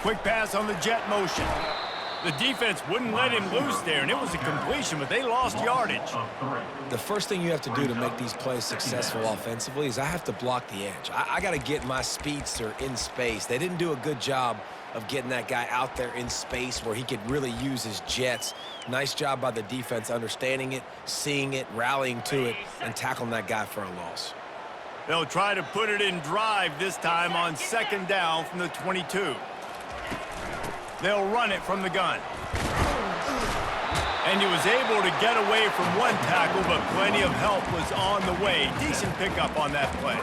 quick pass on the jet motion. The defense wouldn't let him loose there, and it was a completion, but they lost yardage. The first thing you have to do to make these plays successful offensively is I have to block the edge. I got to get my speedster in space. They didn't do a good job of getting that guy out there in space where he could really use his jets. Nice job by the defense understanding it, seeing it, rallying to it, and tackling that guy for a loss. They'll try to put it in drive this time on second down from the 22. They'll run it from the gun. And he was able to get away from one tackle, but plenty of help was on the way. Decent pickup on that play.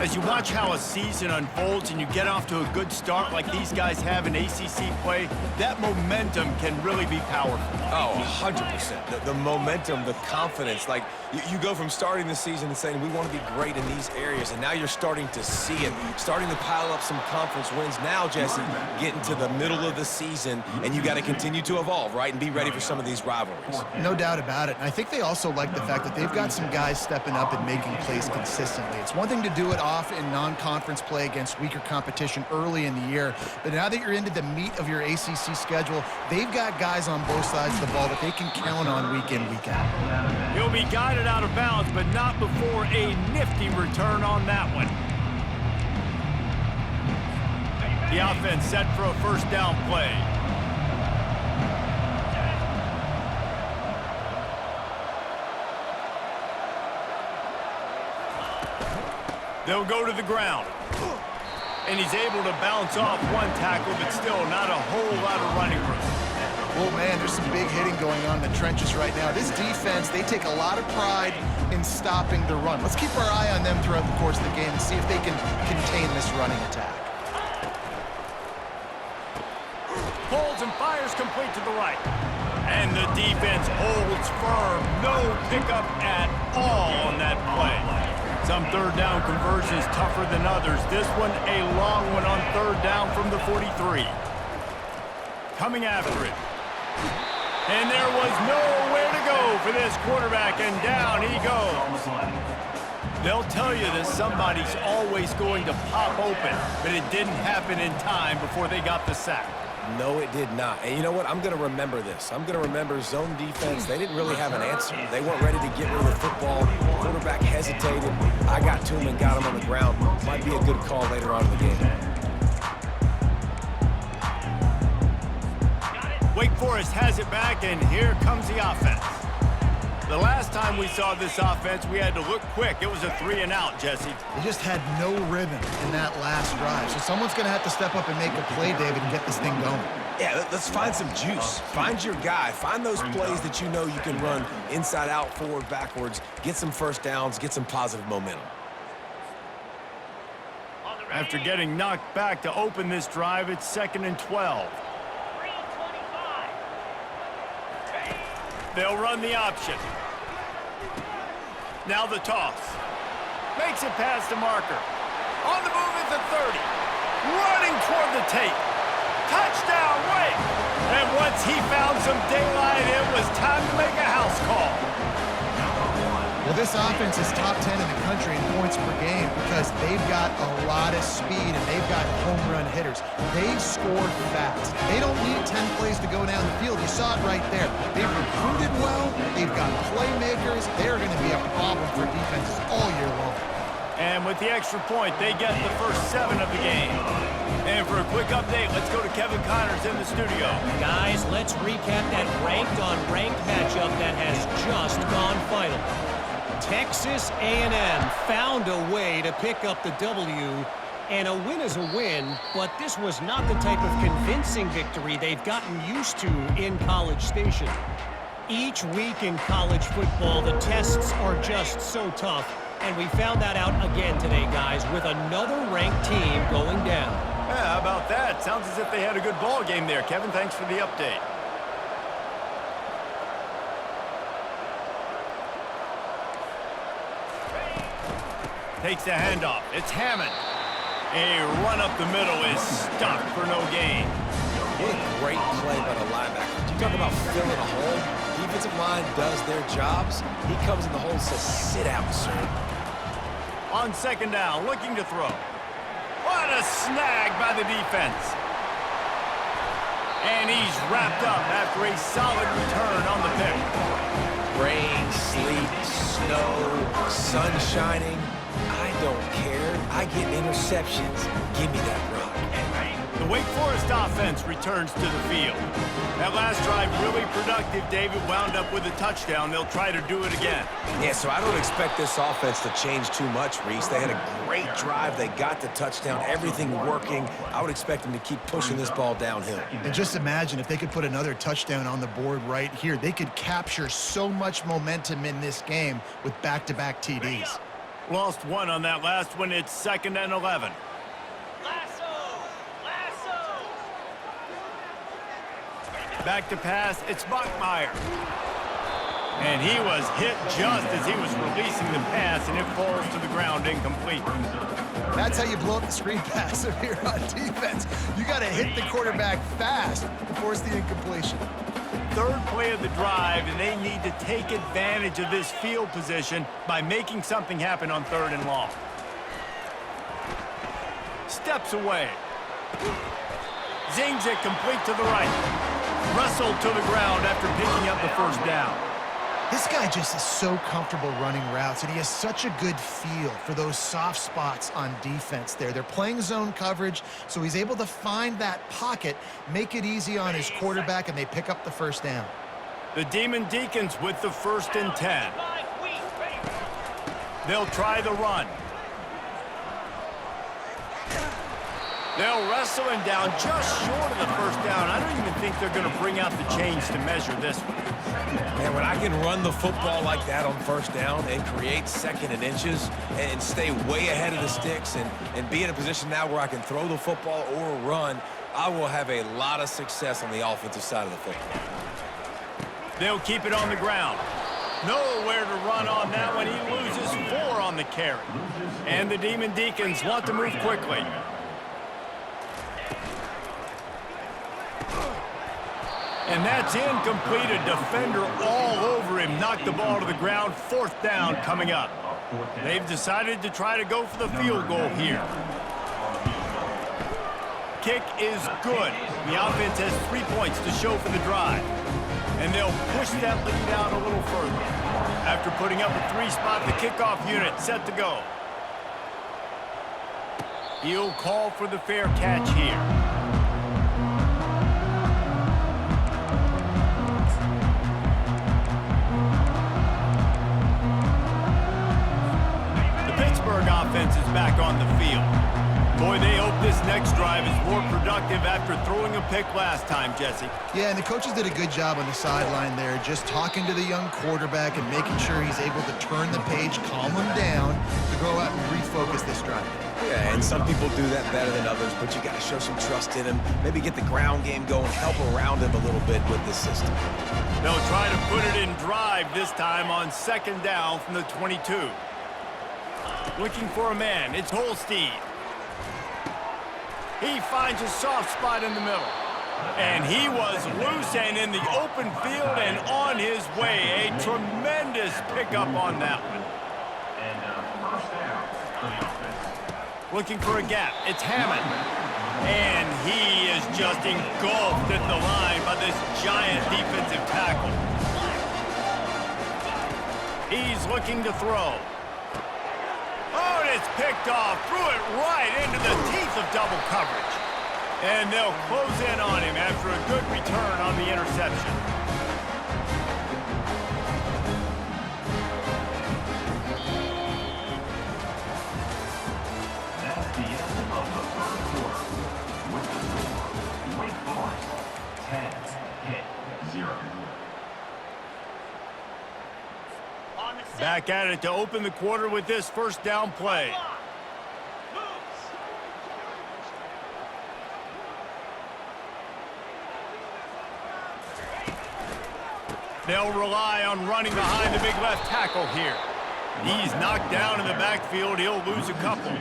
As you watch how a season unfolds and you get off to a good start like these guys have in ACC play, that momentum can really be powerful. Oh, 100%. The momentum, the confidence. Like, you go from starting the season and saying, we want to be great in these areas, and now you're starting to see it, starting to pile up some conference wins. Now, Jesse, getting to the middle of the season, and you got to continue to evolve, right, and be ready for some of these rivalries. No doubt about it. And I think they also like the fact that they've got some guys stepping up and making plays consistently. It's one thing to do it off in non-conference play against weaker competition early in the year, but now that you're into the meat of your ACC schedule, they've got guys on both sides of the ball that they can count on week in, week out. He'll be guided out of bounds, but not before a nifty return on that one. The offense set for a first down play. They'll go to the ground. And he's able to bounce off one tackle, but still not a whole lot of running room. Well, man, there's some big hitting going on in the trenches right now. This defense, they take a lot of pride in stopping the run. Let's keep our eye on them throughout the course of the game and see if they can contain this running attack. Pulls and fires complete to the right. And the defense holds firm. No pickup at all on that play. Some third down conversions tougher than others. This one a long one on third down from the 43. Coming after it. And there was nowhere to go for this quarterback, and down he goes. They'll tell you that somebody's always going to pop open, but it didn't happen in time before they got the sack. No, it did not. And you know what? I'm going to remember this. I'm going to remember zone defense. They didn't really have an answer. They weren't ready to get rid of the football. Quarterback hesitated. I got to him and got him on the ground. Might be a good call later on in the game. Wake Forest has it back, and here comes the offense. The last time we saw this offense, we had to look quick. It was a 3-and-out, Jesse. They just had no rhythm in that last drive. So someone's going to have to step up and make a play, David, and get this thing going. Yeah, let's find some juice. Find your guy. Find those plays that you know you can run inside out, forward, backwards. Get some first downs. Get some positive momentum. After getting knocked back to open this drive, it's 2nd and 12. They'll run the option. Now the toss. Makes it past the marker. On the move at the 30. Running toward the tape. Touchdown, Wake! And once he found some daylight, it was time to make a house call. Well, this offense is top 10 in the country in points per game because they've got a lot of speed and they've got home run hitters. They score fast. They don't need 10 plays to go down the field. You saw it right there. They've recruited well. They've got playmakers. They're going to be a problem for defenses all year long. And with the extra point, they get the first 7 of the game. And for a quick update, let's go to Kevin Connors in the studio. Guys, let's recap that ranked-on-ranked matchup that has just gone final. Texas A&M found a way to pick up the W, and a win is a win, but this was not the type of convincing victory they've gotten used to in College Station. Each week in college football, the tests are just so tough, and we found that out again today, guys, with another ranked team going down. Yeah, how about that? Sounds as if they had a good ball game there. Kevin, thanks for the update. Takes the handoff. It's Hammond. A run up the middle is stopped for no gain. What a great play by the linebacker. You talk about filling a hole. Defensive line does their jobs. He comes in the hole and says, sit out, sir. On 2nd down, looking to throw. What a snag by the defense. And he's wrapped up after a solid return on the pick. Rain, sleet, snow, sun shining. I don't care. I get interceptions. Give me that rock. The Wake Forest offense returns to the field. That last drive really productive. David wound up with a touchdown. They'll try to do it again. Yeah, so I don't expect this offense to change too much, Reese. They had a great drive. They got the touchdown. Everything working. I would expect them to keep pushing this ball downhill. And just imagine if they could put another touchdown on the board right here. They could capture so much momentum in this game with back-to-back TDs. Lost one on that last one. It's 2nd and 11. Back to pass, it's Bachmeier. And he was hit just as he was releasing the pass, and it falls to the ground incomplete. That's how you blow up the screen pass if you're on defense. You got to hit the quarterback fast to force the incompletion. Third play of the drive, and they need to take advantage of this field position by making something happen on 3rd and long. Steps away. Zings it complete to the right. Wrestled to the ground after picking up the first down. This guy just is so comfortable running routes, and he has such a good feel for those soft spots on defense there. They're playing zone coverage, so he's able to find that pocket, make it easy on his quarterback, and they pick up the first down. The Demon Deacons with the 1st and 10. They'll try the run. They'll wrestle him down just short of the first down. I don't even think they're going to bring out the chains to measure this one. Man, when I can run the football like that on 1st down and create 2nd and inches and stay way ahead of the sticks and be in a position now where I can throw the football or run, I will have a lot of success on the offensive side of the football. They'll keep it on the ground. Nowhere to run on that one. He loses 4 on the carry. And the Demon Deacons want to move quickly. And that's incomplete. A defender all over him. Knocked the ball to the ground. 4th down coming up. They've decided to try to go for the field goal here. Kick is good. The offense has 3 points to show for the drive. And they'll push that lead out a little further. After putting up a 3-spot, the kickoff unit set to go. He'll call for the fair catch here. Pittsburgh offense is back on the field. Boy, they hope this next drive is more productive after throwing a pick last time, Jesse. Yeah, and the coaches did a good job on the sideline there, just talking to the young quarterback and making sure he's able to turn the page, calm him down, to go out and refocus this drive. Yeah, and some people do that better than others, but you got to show some trust in him, maybe get the ground game going, help around him a little bit with this system. They'll try to put it in drive this time on 2nd down from the 22. Looking for a man, it's Holstein. He finds a soft spot in the middle. And he was loose and in the open field and on his way. A tremendous pickup on that one. Looking for a gap, it's Hammond. And he is just engulfed at the line by this giant defensive tackle. He's looking to throw. Oh, and it's picked off. Threw it right into the teeth of double coverage. And they'll close in on him after a good return on the interception. That's the end of the 3rd quarter. With the score, Wake Forest 10 hit 0. Back at it to open the quarter with this 1st down play. They'll rely on running behind the big left tackle here. He's knocked down in the backfield. He'll lose a couple.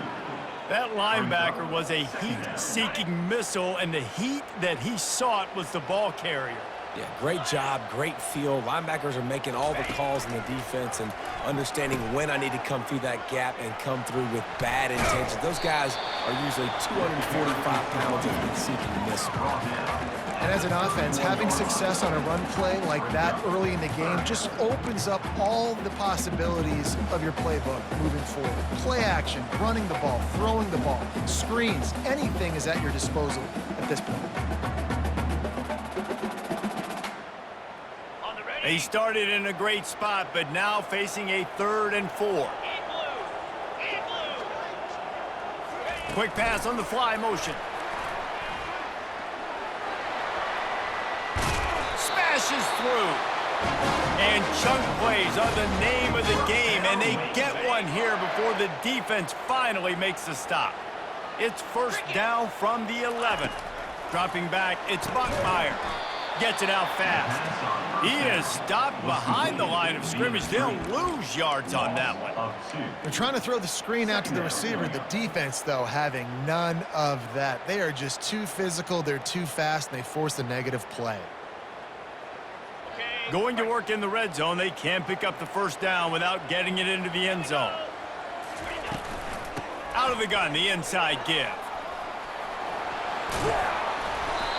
That linebacker was a heat-seeking missile, and the heat that he sought was the ball carrier. Yeah, great job, great feel. Linebackers are making all the calls in the defense and understanding when I need to come through that gap and come through with bad intentions. Those guys are usually 245 pounds of heat-seeking missile. And as an offense, having success on a run play like that early in the game just opens up all the possibilities of your playbook moving forward. Play action, running the ball, throwing the ball, screens, anything is at your disposal at this point. He started in a great spot, but now facing a 3rd and 4. Quick pass on the fly motion. Smashes through. And chunk plays are the name of the game, and they get one here before the defense finally makes the stop. It's 1st down from the 11. Dropping back, it's Buckmeyer. Gets it out fast. He is stopped behind the line of scrimmage. They'll lose yards on that one. They're trying to throw the screen out to the receiver. The defense, though, having none of that. They are just too physical, they're too fast, and they force a negative play. Going to work in the red zone, they can pick up the 1st down without getting it into the end zone. Out of the gun, the inside give.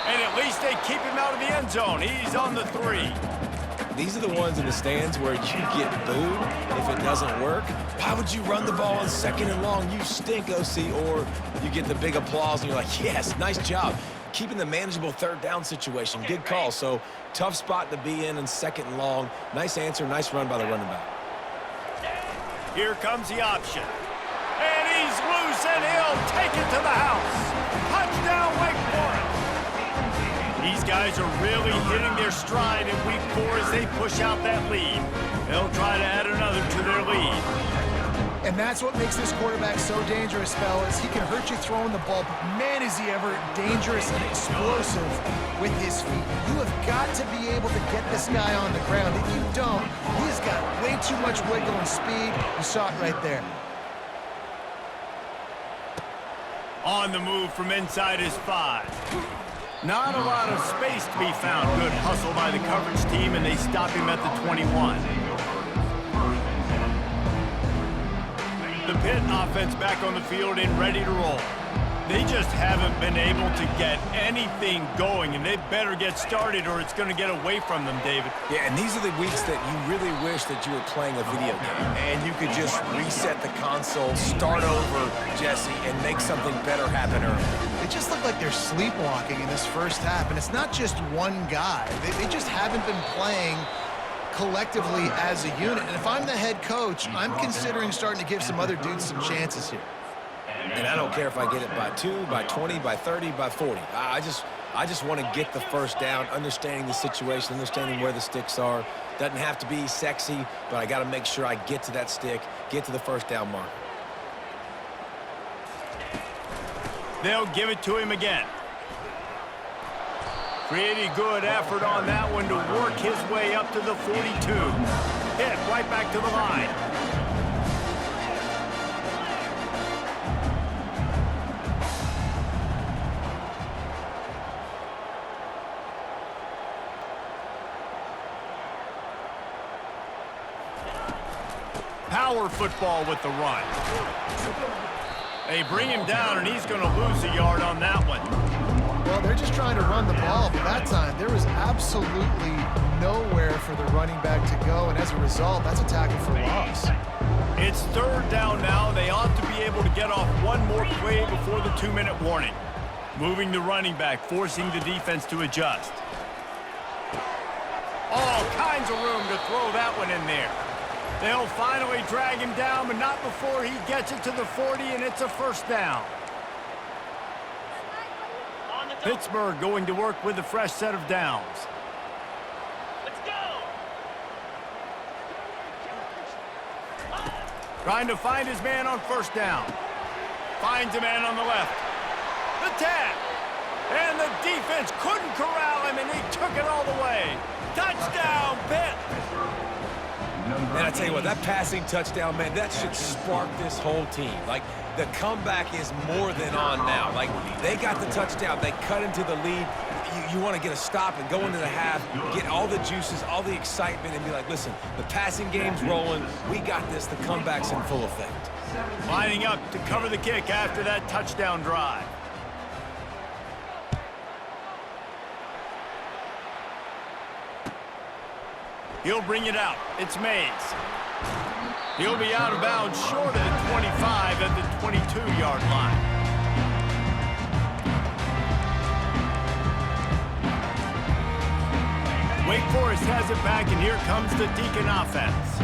And at least they keep him out of the end zone. He's on the 3. These are the ones in the stands where you get booed if it doesn't work. Why would you run the ball on 2nd and long? You stink, OC. Or you get the big applause and you're like, yes, nice job. Keeping the manageable 3rd down situation. Good call. So tough spot to be in 2nd and long. Nice answer, nice run by the running back. Here comes the option. And he's loose, and he'll take it to the house. Touchdown, Wake Forest. These guys are really hitting their stride in week 4 as they push out that lead. They'll try to add another to their lead. And that's what makes this quarterback so dangerous, fellas. He can hurt you throwing the ball, but man, is he ever dangerous and explosive with his feet. You have got to be able to get this guy on the ground. If you don't, he's got way too much wiggle and speed. You saw it right there. On the move from inside his 5. Not a lot of space to be found. Good hustle by the coverage team, and they stop him at the 21. The Pitt offense back on the field and ready to roll. They just haven't been able to get anything going, and they better get started or it's going to get away from them, David. Yeah, and these are the weeks that you really wish that you were playing a video game and you could just reset the console, start over, Jesse, and make something better happen early. They just look like they're sleepwalking in this 1st half, and it's not just one guy. They just haven't been playing collectively as a unit. And if I'm the head coach, I'm considering starting to give some other dudes some chances here. And I don't care if I get it by 2, by 20, by 30, by 40. I just want to get the 1st down, understanding the situation, understanding where the sticks are. Doesn't have to be sexy, but I got to make sure I get to that stick, get to the 1st down marker. They'll give it to him again. Pretty good effort on that one to work his way up to the 42. Hit right back to the line. Power football with the run. They bring him down, and he's going to lose a yard on that one. Well, they're just trying to run the ball, but that time there was absolutely nowhere for the running back to go, and as a result, that's a tackle for loss. It's 3rd down now. They ought to be able to get off one more play before the 2-minute warning. Moving the running back, forcing the defense to adjust. All kinds of room to throw that one in there. They'll finally drag him down, but not before he gets it to the 40, and it's a 1st down. Pittsburgh going to work with a fresh set of downs. Let's go! Trying to find his man on 1st down. Finds a man on the left. The tap! And the defense couldn't corral him, and he took it all the way. Touchdown, Pitt! Man, I tell you what, that passing touchdown, man, that should spark this whole team. Like, the comeback is more than on now. Like, they got the touchdown. They cut into the lead. You want to get a stop and go into the half, get all the juices, all the excitement, and be like, listen, the passing game's rolling. We got this. The comeback's in full effect. Lining up to cover the kick after that touchdown drive. He'll bring it out. It's Mays. He'll be out of bounds short of the 25 at the 22-yard line. Wake Forest has it back, and here comes the Deacon offense.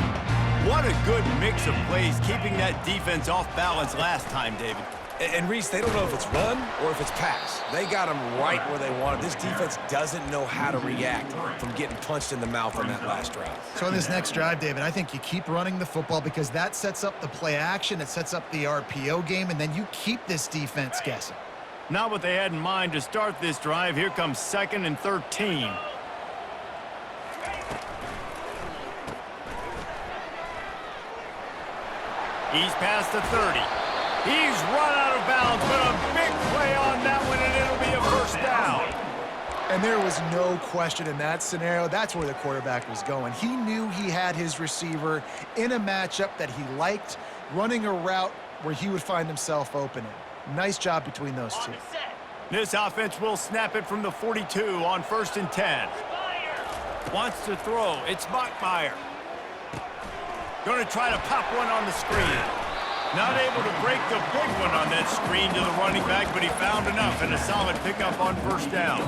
What a good mix of plays, keeping that defense off balance last time, David. And Reese, they don't know if it's run or if it's pass. They got them right where they want it. This defense doesn't know how to react from getting punched in the mouth on that last drive. So on this next drive, David, I think you keep running the football because that sets up the play action, it sets up the RPO game, and then you keep this defense guessing. Not what they had in mind to start this drive. Here comes 2nd and 13. He's past the 30. He's run out of bounds, but a big play on that one, and it'll be a first down. And there was no question in that scenario. That's where the quarterback was going. He knew he had his receiver in a matchup that he liked, running a route where he would find himself open in. Nice job between those two. This offense will snap it from the 42 on 1st and 10. Wants to throw. It's Bachmeier. Going to try to pop one on the screen. Not able to break the big one on that screen to the running back, but he found enough and a solid pickup on first down.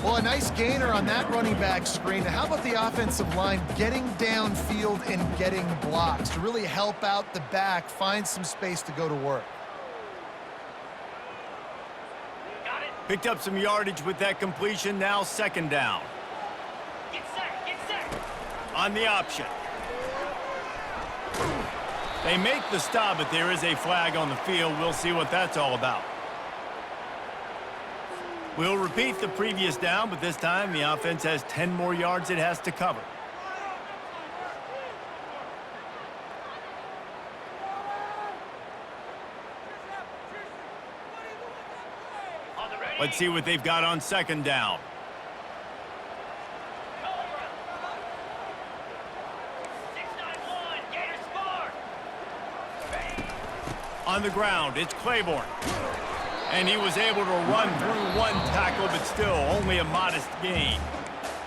Well, a nice gainer on that running back screen. Now, how about the offensive line getting downfield and getting blocks to really help out the back, find some space to go to work? Picked up some yardage with that completion. Now 2nd down. Get set. On the option. They make the stop, but there is a flag on the field. We'll see what that's all about. We'll repeat the previous down, but this time the offense has 10 more yards it has to cover. Let's see what they've got on 2nd down. On the ground, it's Claiborne. And he was able to run through one tackle, but still only a modest gain.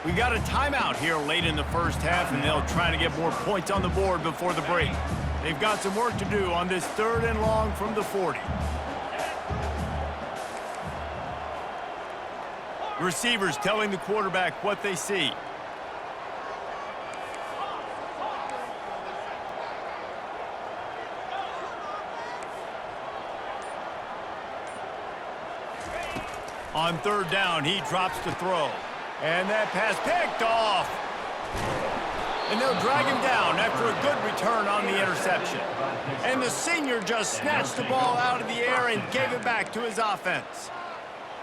We got a timeout here late in the first half, and they'll try to get more points on the board before the break. They've got some work to do on this 3rd and long from the 40. Receivers telling the quarterback what they see. On 3rd down, he drops to throw. And that pass picked off. And they'll drag him down after a good return on the interception. And the senior just snatched the ball out of the air and gave it back to his offense.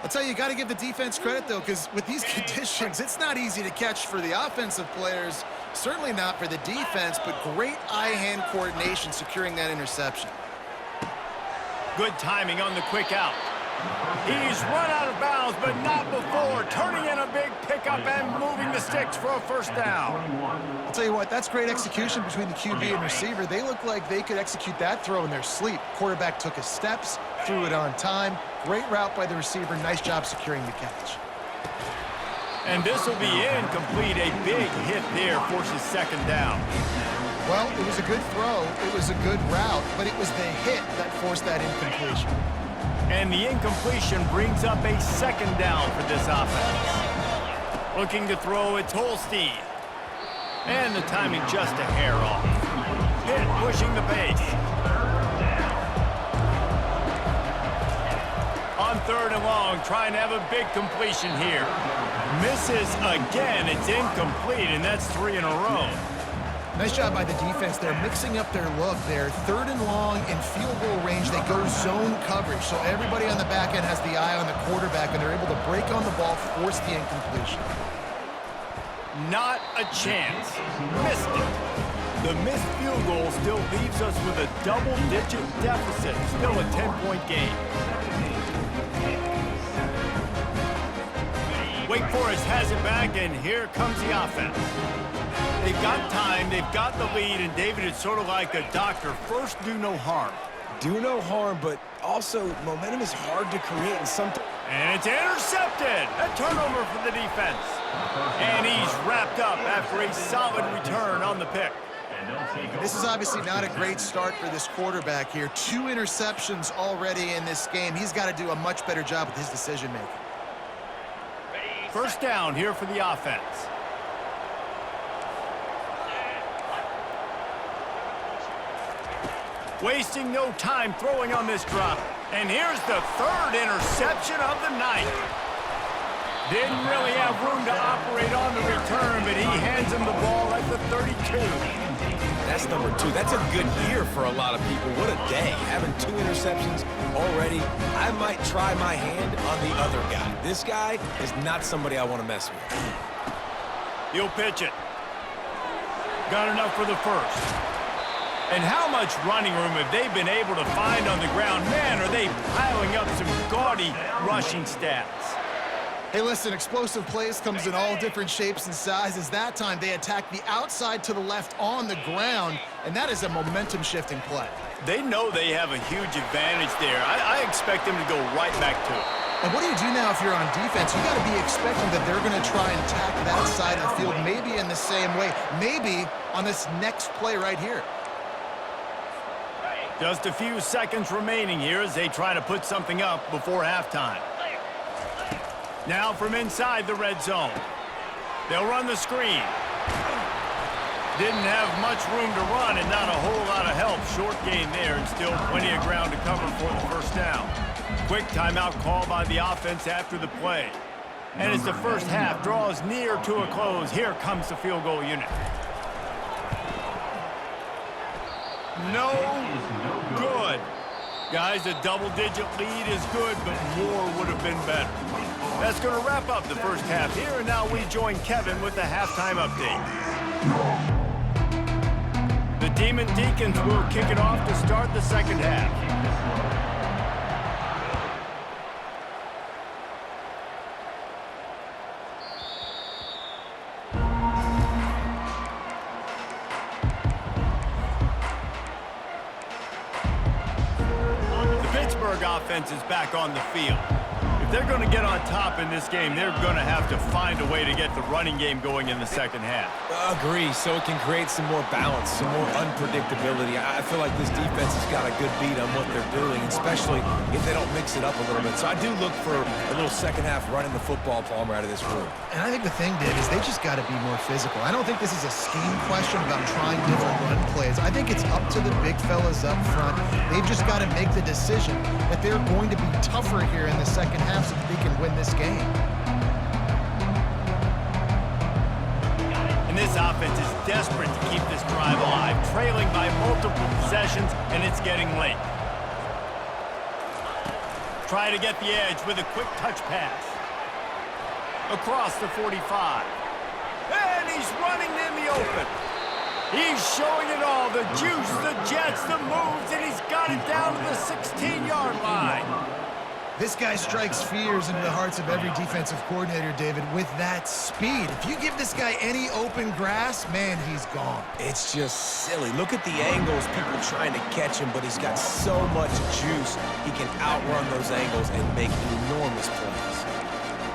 I'll tell you, you got to give the defense credit, though, because with these conditions, it's not easy to catch for the offensive players, certainly not for the defense, but great eye-hand coordination securing that interception. Good timing on the quick out. He's run out of bounds, but not before, turning in a big pickup and moving the sticks for a first down. I'll tell you what, that's great execution between the QB and receiver. They look like they could execute that throw in their sleep. Quarterback took his steps, threw it on time. Great route by the receiver. Nice job securing the catch. And this will be incomplete. A big hit there forces 2nd down. Well, it was a good throw. It was a good route, but it was the hit that forced that incompletion. And the incompletion brings up a 2nd down for this offense. Looking to throw, it's Holstein. And the timing just a hair off. Pitt pushing the pace. On 3rd and long, trying to have a big completion here. Misses again, it's incomplete, and that's 3 in a row. Nice job by the defense. They're mixing up their look there. 3rd and long in field goal range. They go zone coverage. So everybody on the back end has the eye on the quarterback, and they're able to break on the ball, force the incompletion. Not a chance. Missed it. The missed field goal still leaves us with a double-digit deficit. Still a 10-point game. Wake Forest has it back, and here comes the offense. They've got time, they've got the lead, and David, it's sort of like a doctor. First, do no harm. Do no harm, but also momentum is hard to create, and sometimes And it's intercepted. A turnover for the defense. And he's wrapped up after a solid return on the pick. This is obviously not a great start for this quarterback here. 2 interceptions already in this game. He's got to do a much better job with his decision-making. First down here for the offense. Wasting no time throwing on this drop. And here's the 3rd interception of the night. Didn't really have room to operate on the return, but he hands him the ball at the 32. That's number 2. That's a good year for a lot of people. What a day. Having 2 interceptions already. I might try my hand on the other guy. This guy is not somebody I want to mess with. He'll pitch it. Got enough for the first. And how much running room have they been able to find on the ground? Man, are they piling up some gaudy rushing stats. Hey, listen, explosive plays comes in all different shapes and sizes. That time, they attack the outside to the left on the ground, and that is a momentum-shifting play. They know they have a huge advantage there. I expect them to go right back to it. And what do you do now if you're on defense? You got to be expecting that they're going to try and attack that side of the field, maybe in the same way, maybe on this next play right here. Just a few seconds remaining here as they try to put something up before halftime. Now from inside the red zone. They'll run the screen. Didn't have much room to run and not a whole lot of help. Short gain there and still plenty of ground to cover for the first down. Quick timeout call by the offense after the play. And as the first half draws near to a close, here comes the field goal unit. No good. Guys, a double-digit lead is good, but more would have been better. That's going to wrap up the first half here, and now we join Kevin with the halftime update. The Demon Deacons will kick it off to start the second half. Offense is back on the field. If they're going to get on top in this game, they're going to have to find a way to get the running game going in the second half. Agree, so it can create some more balance, some more unpredictability. I feel like this defense has got a good beat on what they're doing, especially if they don't mix it up a little bit. So I do look for a little second half running the football Palmer out of this room. And I think the thing, Dave, is they just got to be more physical. I don't think this is a scheme question about trying different run plays. I think it's up to the big fellas up front. They've just got to make the decision that they're going to be tougher here in the second half so that they can win this game. And this offense is desperate to keep this drive alive, trailing by multiple possessions, and it's getting late. Try to get the edge with a quick touch pass. Across the 45. And he's running in the open. He's showing it all, the juice, the jets, the moves, and he's got it down to the 16-yard line. This guy strikes fears into the hearts of every defensive coordinator, David, with that speed. If you give this guy any open grass, man, he's gone. It's just silly. Look at the angles, people trying to catch him, but he's got so much juice. He can outrun those angles and make enormous plays.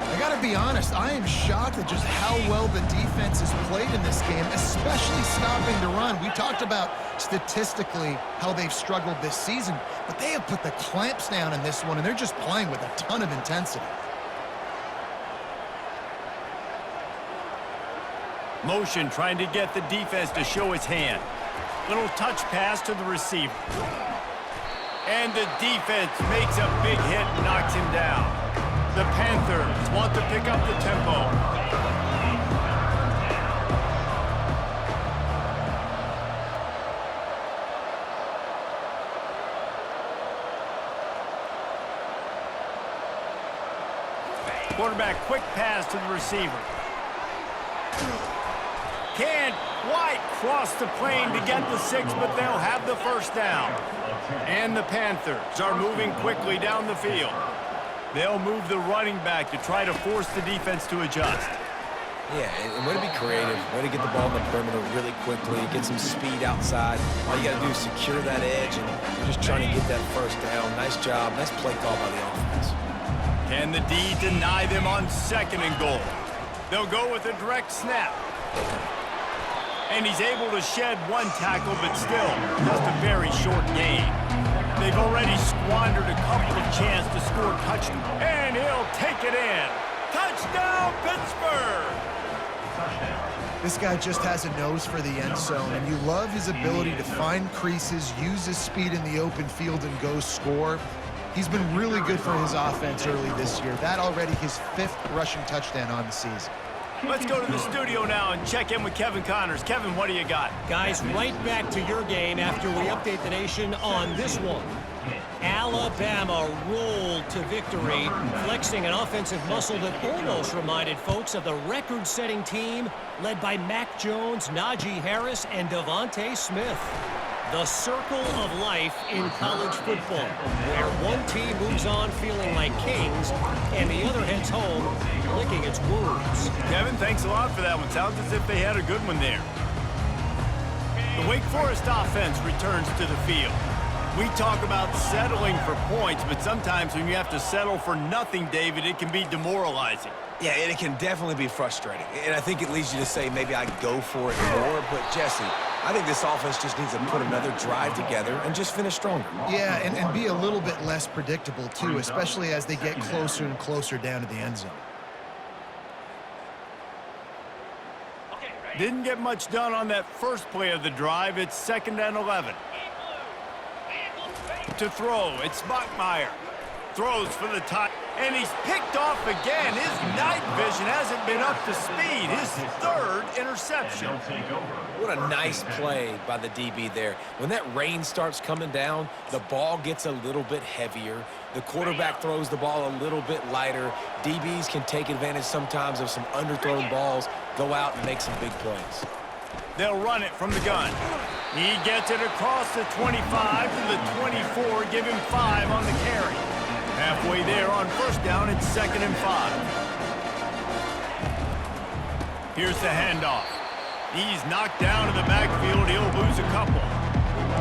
I gotta be honest, I am shocked at just how well the defense has played in this game, especially stopping the run. We talked about statistically how they've struggled this season, but they have put the clamps down in this one, and they're just playing with a ton of intensity. Motion trying to get the defense to show its hand. Little touch pass to the receiver. And the defense makes a big hit and knocks him down. The Panthers want to pick up the tempo. Quarterback, quick pass to the receiver. Can't quite cross the plane to get the 6, but they'll have the first down. And the Panthers are moving quickly down the field. They'll move the running back to try to force the defense to adjust. Yeah, and way to be creative, way to get the ball in the perimeter really quickly, get some speed outside. All you got to do is secure that edge, and you're just trying to get that first down. Nice job, nice play call by the offense. Can the D deny them on 2nd and goal? They'll go with a direct snap. And he's able to shed one tackle, but still just a very short gain. They've already squandered a couple of chances to score touchdowns. And he'll take it in. Touchdown, Pittsburgh! This guy just has a nose for the end zone, and you love his ability to find creases, use his speed in the open field, and go score. He's been really good for his offense early this year. That already his 5th rushing touchdown on the season. Let's go to the studio now and check in with Kevin Connors. Kevin, what do you got? Guys, right back to your game after we update the nation on this one. Alabama rolled to victory, flexing an offensive muscle that almost reminded folks of the record-setting team led by Mac Jones, Najee Harris, and Devontae Smith. The circle of life in college football, where one team moves on feeling like kings and the other heads home licking its wounds. Kevin, thanks a lot for that one. Sounds as if they had a good one there. The Wake Forest offense returns to the field. We talk about settling for points, but sometimes when you have to settle for nothing, David, it can be demoralizing. Yeah, and it can definitely be frustrating. And I think it leads you to say maybe I go for it more. But, Jesse, I think this offense just needs to put another drive together and just finish stronger. Yeah, and be a little bit less predictable, too, especially as they get closer and closer down to the end zone. Didn't get much done on that first play of the drive. It's 2nd and 11. To throw, it's Bachmeier. Throws for the tie, and he's picked off again. His night vision hasn't been up to speed. His 3rd interception. What a nice play by the DB there. When that rain starts coming down, the ball gets a little bit heavier. The quarterback throws the ball a little bit lighter. DBs can take advantage sometimes of some underthrown balls, go out and make some big plays. They'll run it from the gun. He gets it across the 25 to the 24, give him 5 on the carry. Halfway there on 1st down, it's 2nd and 5. Here's the handoff. He's knocked down to the backfield. He'll lose a couple.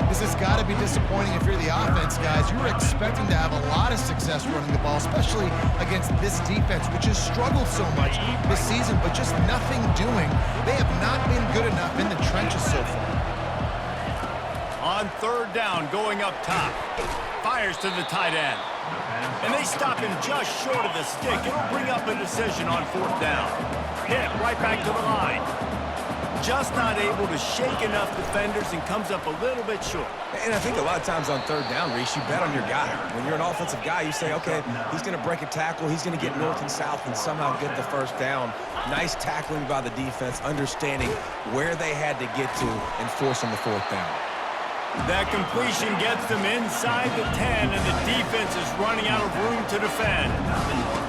This has got to be disappointing if you're the offense, guys. You were expecting to have a lot of success running the ball, especially against this defense, which has struggled so much this season, but just nothing doing. They have not been good enough in the trenches so far. On 3rd down, going up top. Fires to the tight end. And they stop him just short of the stick. It'll bring up a decision on 4th down. Hit right back to the line. Just not able to shake enough defenders and comes up a little bit short. And I think a lot of times on 3rd down, Reese, you bet on your guy. When you're an offensive guy, you say, okay, he's going to break a tackle, he's going to get north and south and somehow get the 1st down. Nice tackling by the defense, understanding where they had to get to and forcing the 4th down. That completion gets them inside the 10, and the defense is running out of room to defend.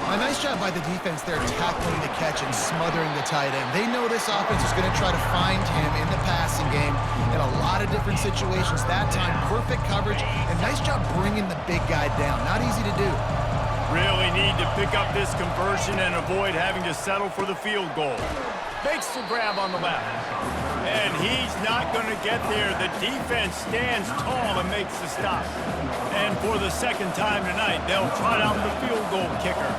A nice job by the defense there, tackling the catch and smothering the tight end. They know this offense is going to try to find him in the passing game in a lot of different situations. That time, perfect coverage, and nice job bringing the big guy down. Not easy to do. Really need to pick up this conversion and avoid having to settle for the field goal. Makes the grab on the left. And he's not going to get there. The defense stands tall and makes the stop. And for the 2nd time tonight, they'll trot out the field goal kicker.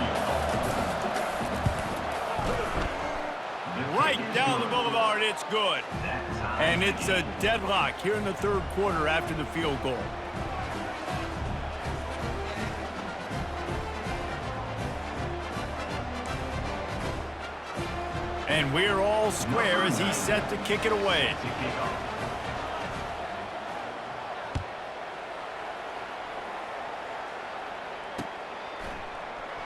Right down the boulevard, it's good. And it's a deadlock here in the 3rd quarter after the field goal. And we're all square as he's set to kick it away.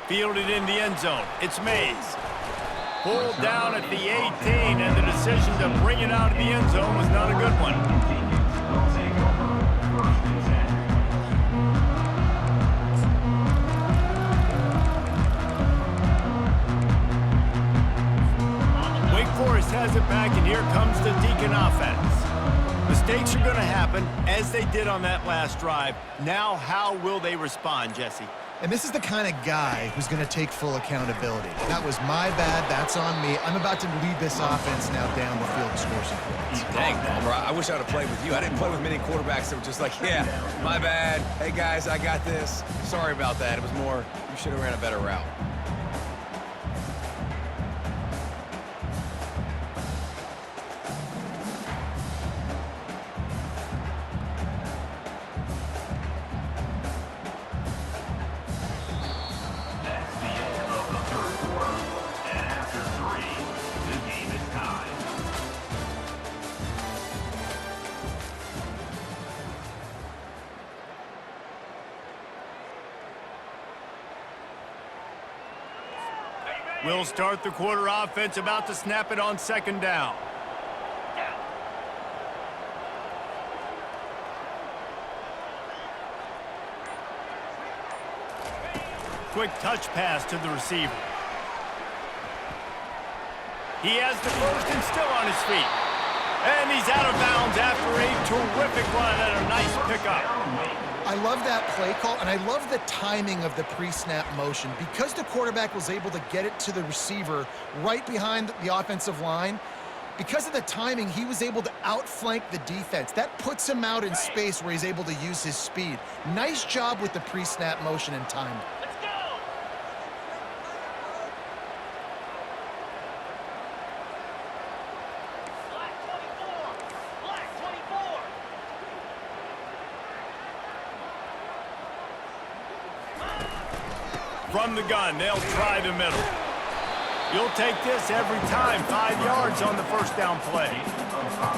Fielded in the end zone. It's Mays. Pulled down at the 18, and the decision to bring it out of the end zone was not a good one. Forest has it back, and here comes the Deacon offense. Mistakes are going to happen, as they did on that last drive. Now, how will they respond, Jesse? And this is the kind of guy who's going to take full accountability. That was my bad. That's on me. I'm about to lead this offense now down the field and score some points. Dang, Palmer, I wish I would have played with you. I didn't play with many quarterbacks that were just like, yeah, my bad. Hey, guys, I got this. Sorry about that. It was more, you should have ran a better route. That's the end of the third quarter. And after 3, the game is tied. We'll start the quarter offense, about to snap it on second down. Quick touch pass to the receiver. He has the first and still on his feet. And he's out of bounds after a terrific run and a nice pickup. I love that play call, and I love the timing of the pre-snap motion. Because the quarterback was able to get it to the receiver right behind the offensive line, because of the timing, he was able to outflank the defense. That puts him out in space where he's able to use his speed. Nice job with the pre-snap motion and timing. Let's go! Black 24! Black 24! From the gun, they'll try the middle. You'll take this every time. 5 yards on the first down play.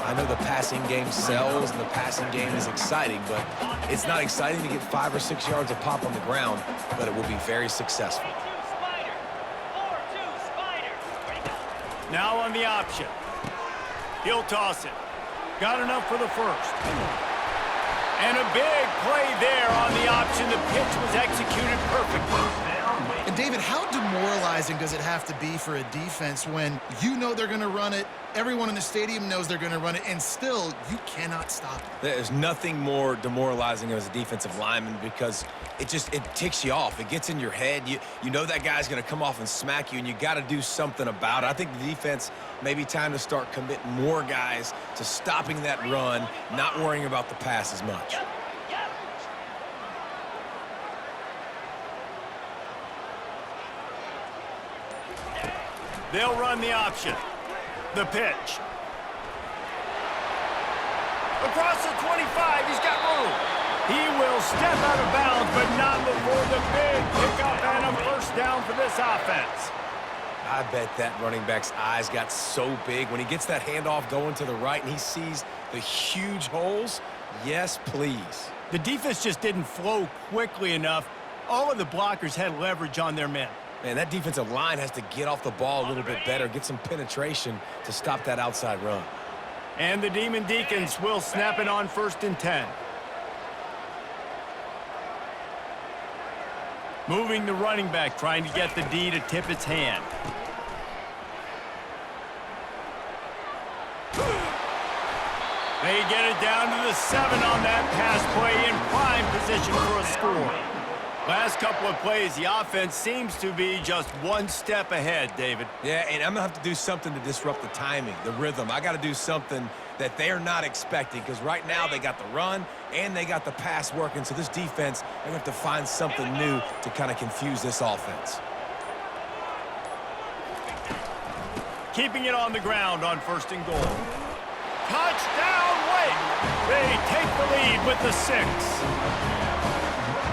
I know the passing game sells and the passing game is exciting, but it's not exciting to get 5 or 6 yards of pop on the ground, but it will be very successful. 3-2 Spider! 4-2 Spider! Ready, go! Now on the option. He'll toss it. Got enough for the first. And a big play there on the option. The pitch was executed perfectly. And David, how demoralizing does it have to be for a defense when you know they're going to run it, everyone in the stadium knows they're going to run it, and still you cannot stop it? There's nothing more demoralizing as a defensive lineman because it ticks you off. It gets in your head. You know that guy's going to come off and smack you, and you got to do something about it. I think the defense may be time to start committing more guys to stopping that run, not worrying about the pass as much. Yep, yep. They'll run the option. The pitch. Across the 25, he's got room. He will step out of bounds, but not before the big pickup and a first down for this offense. I bet that running back's eyes got so big when he gets that handoff going to the right and he sees the huge holes. Yes, please. The defense just didn't flow quickly enough. All of the blockers had leverage on their men. Man, that defensive line has to get off the ball a little bit better, get some penetration to stop that outside run. And the Demon Deacons will snap it on 1st and 10. Moving the running back, trying to get the D to tip its hand. They get it down to the 7 on that pass play in prime position for a score. Last couple of plays, the offense seems to be just one step ahead, David. Yeah, and I'm going to have to do something to disrupt the timing, the rhythm. I got to do something that they're not expecting because right now they got the run and they got the pass working. So this defense, they're going to have to find something new to kind of confuse this offense. Keeping it on the ground on 1st and goal. Touchdown, Wake! They take the lead with the 6.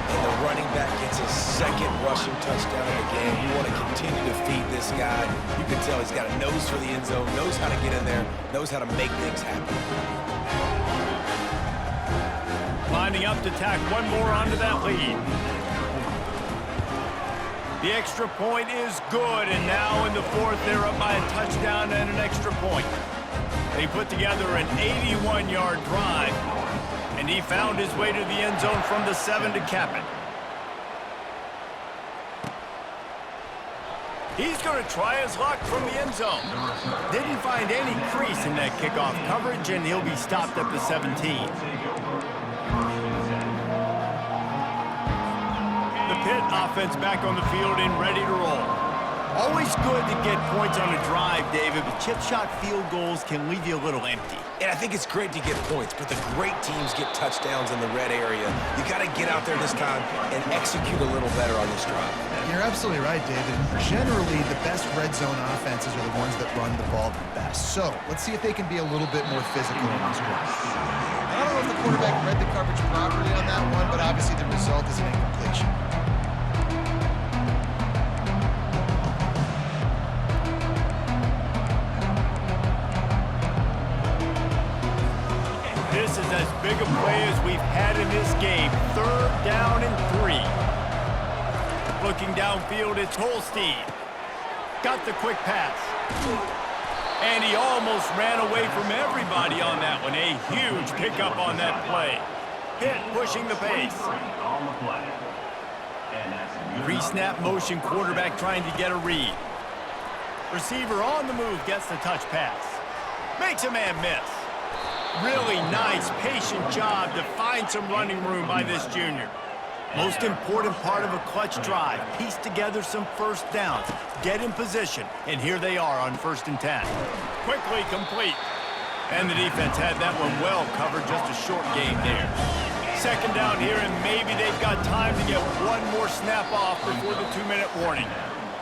And the running back gets his 2nd rushing touchdown of the game. You want to continue to feed this guy. You can tell he's got a nose for the end zone, knows how to get in there, knows how to make things happen. Lining up to tack one more onto that lead. The extra point is good, and now in the 4th, they're up by a touchdown and an extra point. They put together an 81-yard drive, and he found his way to the end zone from the 7 to cap it. He's going to try his luck from the end zone. Didn't find any crease in that kickoff coverage, and he'll be stopped at the 17. The Pitt offense back on the field and ready to roll. Always good to get points on a drive, David, but chip shot field goals can leave you a little empty. And I think it's great to get points, but the great teams get touchdowns in the red area. You got to get out there this time and execute a little better on this drive. You're absolutely right, David. Generally, the best red zone offenses are the ones that run the ball the best. So let's see if they can be a little bit more physical in this drive. I don't know if the quarterback read the coverage properly on that one, but obviously the result is an incompletion. This is as big a play as we've had in this game. 3rd down and 3. Looking downfield, it's Holstein. Got the quick pass. And he almost ran away from everybody on that one. A huge pickup on that play. Pitt pushing the pace. Pre-snap motion, quarterback trying to get a read. Receiver on the move, gets the touch pass. Makes a man miss. Really nice, patient job to find some running room by this junior. Most important part of a clutch drive, piece together some first downs, get in position, and here they are on 1st and 10. Quickly complete. And the defense had that one well covered, just a short game there. 2nd down here, and maybe they've got time to get one more snap off before the 2-minute warning.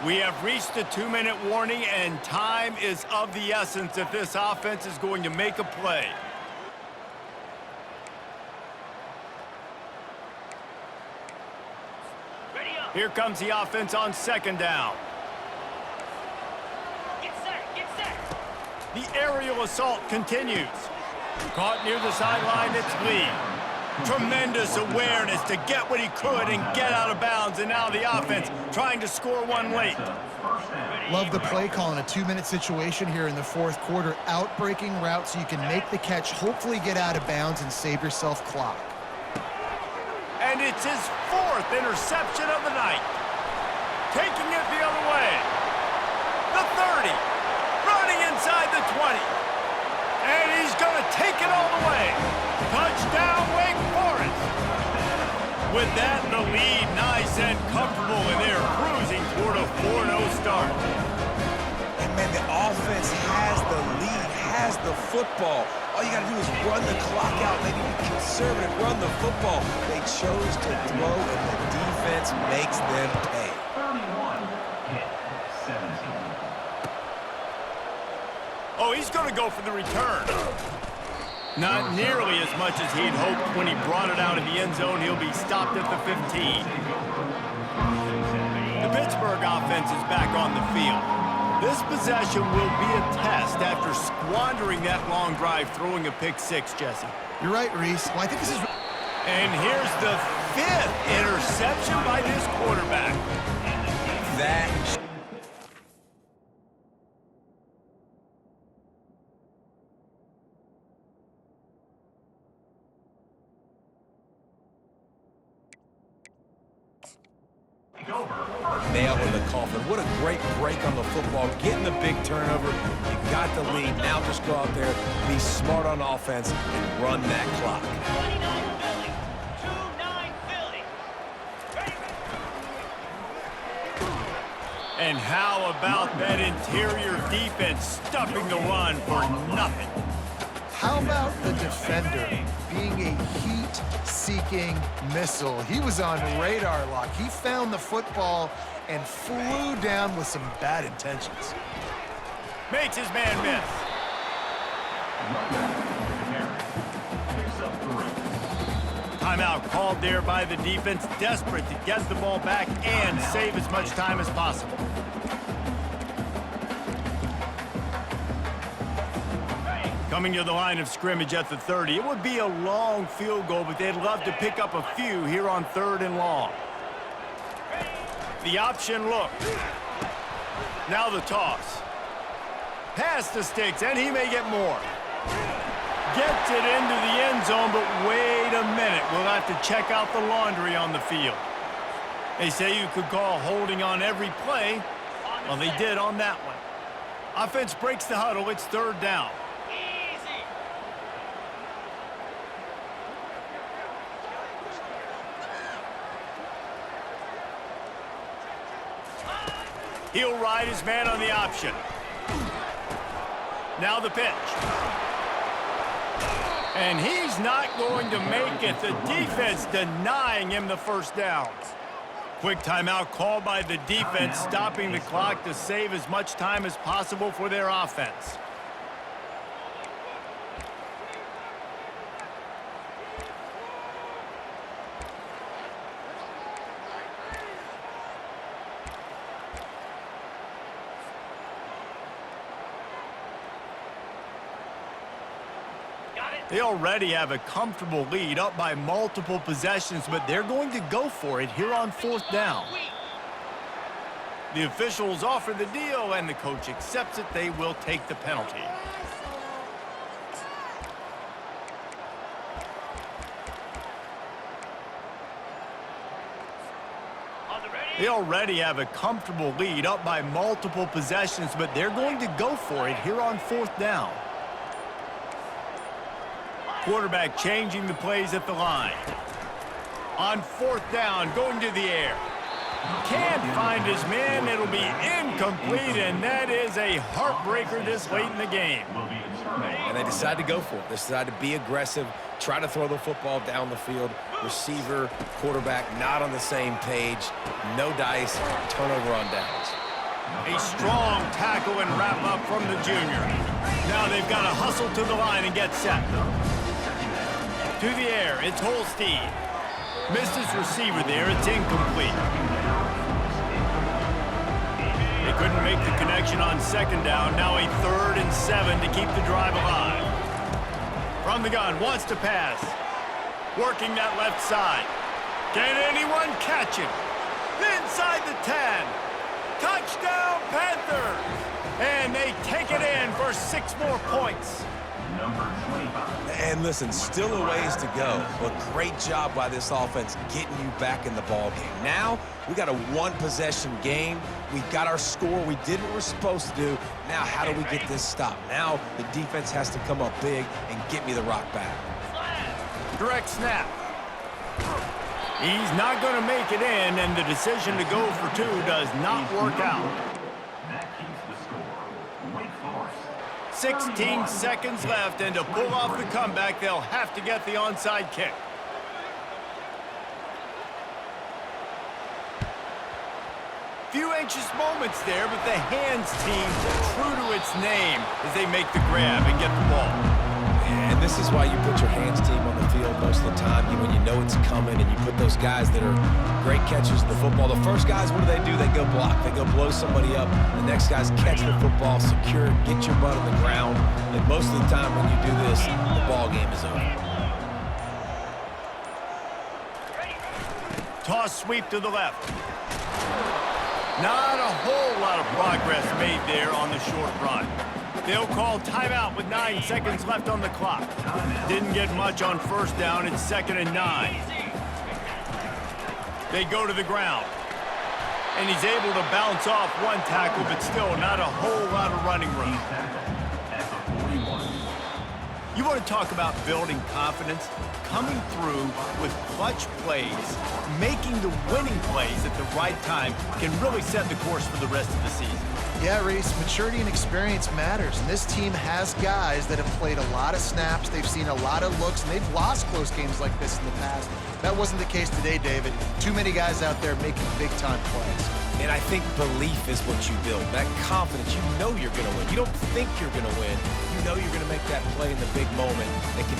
We have reached the 2-minute warning, and time is of the essence if this offense is going to make a play. Here comes the offense on 2nd down. Get set, get set. The aerial assault continues. Caught near the sideline, it's Lee. Tremendous awareness to get what he could and get out of bounds, and now the offense trying to score one late. Love the play call in a 2-minute situation here in the 4th quarter. Out-breaking route so you can make the catch, hopefully get out of bounds and save yourself clock. And it's his 4th interception of the night. Taking it the other way. The 30. Running inside the 20. And he's going to take it all the way. Touchdown, Wake Forest. With that in the lead, nice and comfortable, and they're cruising toward a 4-0 start. And, man, the offense has the lead, has the football. All you got to do is run the clock out. They need to be conservative, run the football. They chose to throw, and the defense makes them pay. 31 hit 17. Oh, he's going to go for the return. Not nearly as much as he'd hoped when he brought it out of the end zone. He'll be stopped at the 15. The Pittsburgh offense is back on the field. This possession will be a test after squandering that long drive, throwing a pick-6, Jesse. You're right, Reese. Well, I think this is... And here's the 5th interception by this quarterback. That... nail in the coffin. What a great break on the football. Getting the big turnover. You got the lead. Now just go out there, be smart on offense, and run that clock. 29 Philly. 2-9 Philly. Ready. And how about that interior defense stuffing the run for nothing? How about the defender being a heat-seeking missile? He was on radar lock. He found the football and flew down with some bad intentions. Makes his man miss. Timeout called there by the defense, desperate to get the ball back and save as much time as possible. Coming to the line of scrimmage at the 30. It would be a long field goal, but they'd love to pick up a few here on 3rd and long. The option look. Now the toss. Past the sticks, and he may get more. Gets it into the end zone, but wait a minute. We'll have to check out the laundry on the field. They say you could call holding on every play. Well, they did on that one. Offense breaks the huddle. It's 3rd down. He'll ride his man on the option. Now the pitch. And he's not going to make it. The defense denying him the first down. Quick timeout called by the defense, stopping the clock to save as much time as possible for their offense. They already have a comfortable lead, up by multiple possessions, but they're going to go for it here on 4th down. The officials offer the deal, and the coach accepts it. They will take the penalty. They already have a comfortable lead, up by multiple possessions, but they're going to go for it here on 4th down. Quarterback changing the plays at the line. On 4th down, going to the air. Can't find his man. It'll be incomplete, and that is a heartbreaker this late in the game. And they decide to go for it. They decide to be aggressive, try to throw the football down the field. Receiver, quarterback, not on the same page. No dice, turnover on downs. A strong tackle and wrap up from the junior. Now they've got to hustle to the line and get set. To the air, it's Holstein. Missed his receiver there, it's incomplete. They couldn't make the connection on 2nd down. Now a 3rd and 7 to keep the drive alive. From the gun, wants to pass. Working that left side. Can anyone catch him? Inside the 10. Touchdown, Panthers! And they take it in for 6 more points. Number 25. And listen, still a ways to go, but great job by this offense getting you back in the ball game. Now, we got a 1-possession game. We got our score. We did what we're supposed to do. Now, how do we get this stopped? Now, the defense has to come up big and get me the rock back. Direct snap. He's not going to make it in, and the decision to go for 2 does not work out. That keeps the score. Wake Forest. 16 seconds left, and to pull off the comeback, they'll have to get the onside kick. Few anxious moments there, but the hands team true to its name as they make the grab and get the ball. And this is why you put your hands team on the field most of the time, when you know it's coming, and you put those guys that are great catchers of the football. The first guys, what do? They go block. They go blow somebody up. The next guys catch the football, secure it, get your butt on the ground. And most of the time when you do this, the ball game is over. Toss sweep to the left. Not a whole lot of progress made there on the short run. They'll call timeout with 9 seconds left on the clock. Didn't get much on 1st down. It's 2nd and 9. They go to the ground. And he's able to bounce off 1 tackle, but still not a whole lot of running room. You want to talk about building confidence? Coming through with clutch plays, making the winning plays at the right time can really set the course for the rest of the season. Yeah, Reese, maturity and experience matters, and this team has guys that have played a lot of snaps, they've seen a lot of looks, and they've lost close games like this in the past. That wasn't the case today, David. Too many guys out there making big-time plays. And I think belief is what you build, that confidence. You know you're going to win. You don't think you're going to win. You know you're going to make that play in the big moment and continue.